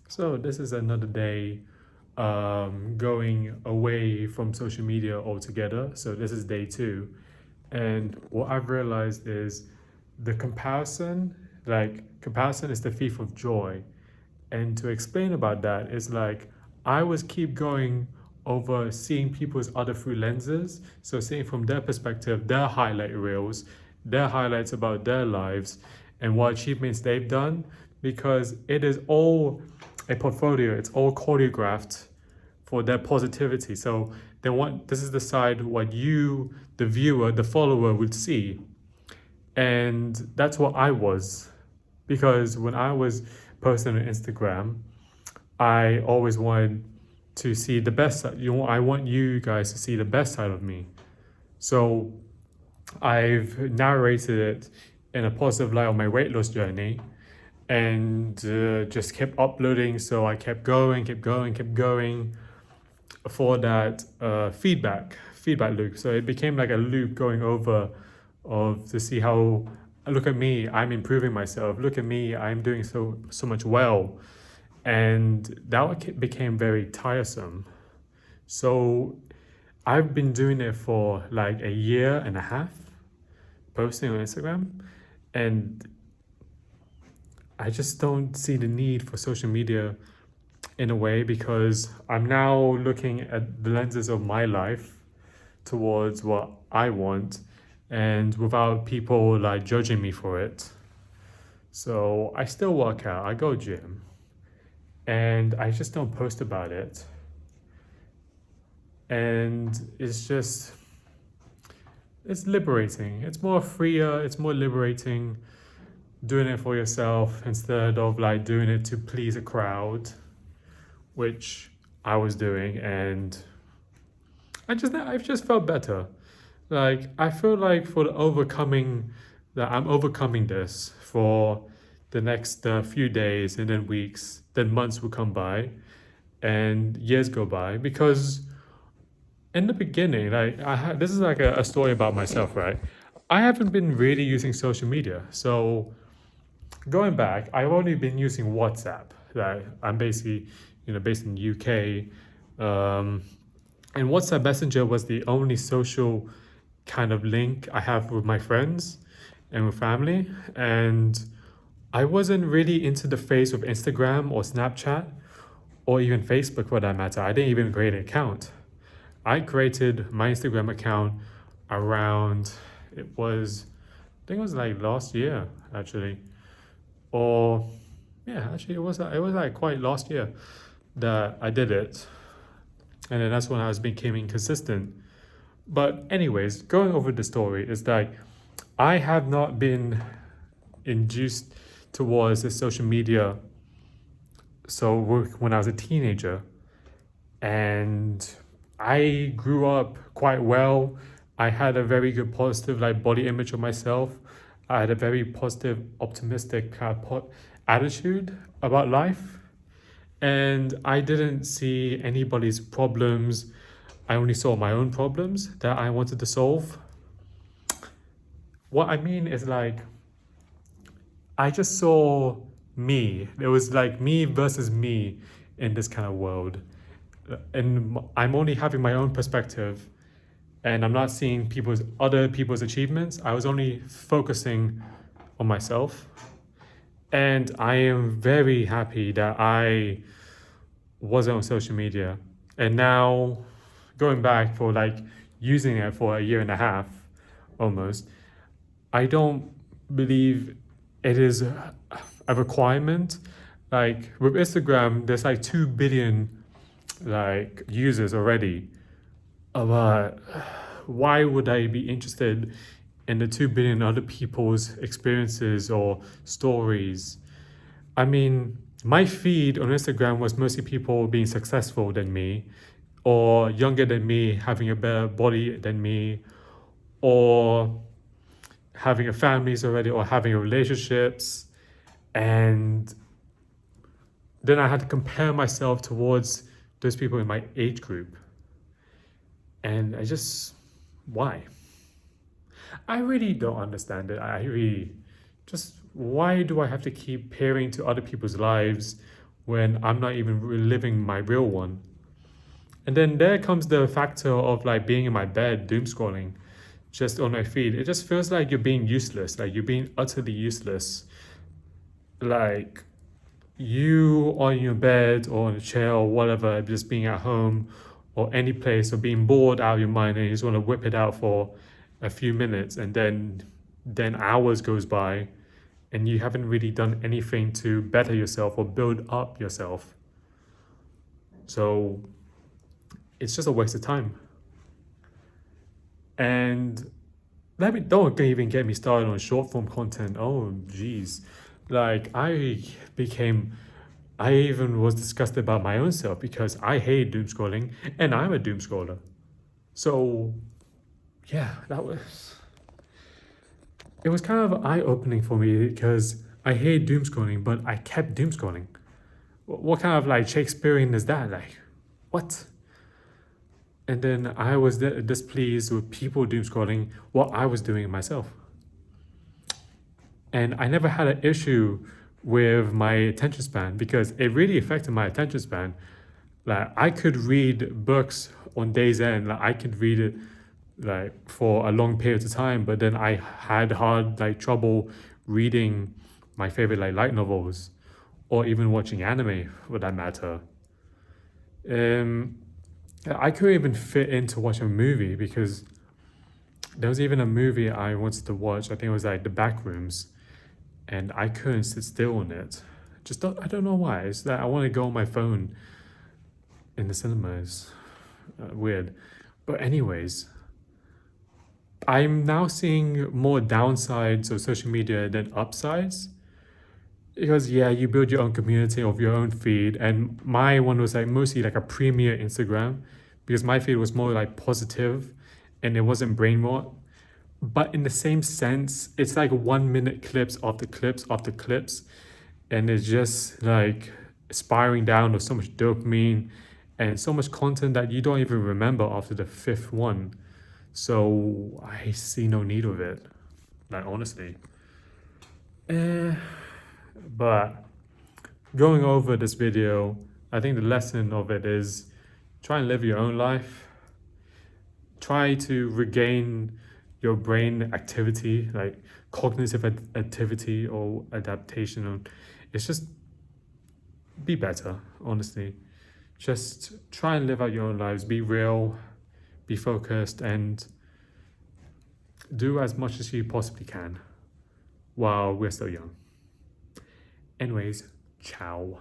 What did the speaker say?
So this is another day going away from social media altogether. So this is day two. And what I've realized is the comparison, like comparison is the thief of joy. And to explain about that is like I was keep going over seeing people's other through lenses. So seeing from their perspective, their highlight reels, their highlights about their lives and what achievements they've done, because it is all a portfolio, it's all choreographed for their positivity. So they want this is the side what you, the viewer, the follower would see. And that's what I was. Because when I was posting on Instagram, I always wanted to see the best side. I want you guys to see the best side of me. So I've narrated it in a positive light on my weight loss journey and just kept uploading. So I kept going, kept going for that feedback loop. So it became like a loop going over of to see how look at me, I'm improving myself. Look at me, I'm doing so much well, and that became very tiresome. So I've been doing it for like a year and a half, posting on Instagram, and I just don't see the need for social media in a way because I'm now looking at the lenses of my life towards what I want and without people like judging me for it. So I still work out, I go gym, and I just don't post about it. And it's liberating. It's more freer, it's more liberating doing it for yourself instead of like doing it to please a crowd, which I was doing, and I've just felt better. Like I feel like for the overcoming that I'm overcoming this for the next few days and then weeks, then months will come by and years go by because in the beginning, like this is like a story about myself, right? I haven't been really using social media, so going back, I've only been using WhatsApp. Like I'm basically, based in the UK, and WhatsApp Messenger was the only social kind of link I have with my friends and with family. And I wasn't really into the phase of Instagram or Snapchat or even Facebook for that matter. I didn't even create an account. I created my Instagram account around, I think it was like last year actually. Or, yeah, actually it was like quite last year that I did it. And then that's when I was becoming consistent. But anyways, going over the story is that I have not been induced towards the social media. So when I was a teenager, and I grew up quite well. I had a very good positive like body image of myself. I had a very positive, optimistic attitude about life, and I didn't see anybody's problems. I only saw my own problems that I wanted to solve. What I mean is like I just saw me. It was like me versus me in this kind of world. And I'm only having my own perspective and I'm not seeing other people's achievements. I was only focusing on myself. And I am very happy that I wasn't on social media. And now going back for like using it for a year and a half almost, I don't believe it is a requirement. Like with Instagram, there's like 2 billion like users already. But why would I be interested in the 2 billion other people's experiences or stories? I mean, my feed on Instagram was mostly people being successful than me, or younger than me, having a better body than me, or having a families already, or having relationships. And then I had to compare myself towards those people in my age group. And why? I really don't understand it. Why do I have to keep peering to other people's lives when I'm not even living my real one. And then there comes the factor of like being in my bed, doom scrolling, just on my feed. It just feels like you're being useless, like you're being utterly useless. Like you on your bed or on a chair or whatever, just being at home or any place or being bored out of your mind and you just want to whip it out for a few minutes and then hours goes by and you haven't really done anything to better yourself or build up yourself. So it's just a waste of time. And don't even get me started on short form content. Oh geez. Like I even was disgusted about my own self because I hate doom scrolling and I'm a doom scroller. So yeah, it was kind of eye opening for me because I hate doom scrolling, but I kept doom scrolling. What kind of like Shakespearean is that? Like, what? And then I was displeased with people doom scrolling what I was doing myself. And I never had an issue with my attention span because it really affected my attention span. Like I could read books on days end, like I could read it like for a long period of time, but then I had hard like trouble reading my favorite like light novels or even watching anime for that matter. Um, I couldn't even fit in to watch a movie because there was even a movie I wanted to watch. I think it was like The Backrooms, and I couldn't sit still on it. I don't know why. It's that I want to go on my phone in the cinemas. Weird, but anyways, I'm now seeing more downsides of social media than upsides. Because yeah, you build your own community of your own feed, and my one was like mostly like a premier Instagram, because my feed was more like positive, and it wasn't brain rot. But in the same sense, it's like 1 minute clips of the clips of the clips, and it's just like spiraling down with so much dopamine and so much content that you don't even remember after the fifth one. So I see no need of it, like honestly. Eh, but going over this video, I think the lesson of it is try and live your own life. Try to regain your brain activity, like cognitive activity or adaptation. It's just be better, honestly. Just try and live out your own lives, be real, be focused, and do as much as you possibly can while we're still young. Anyways, ciao.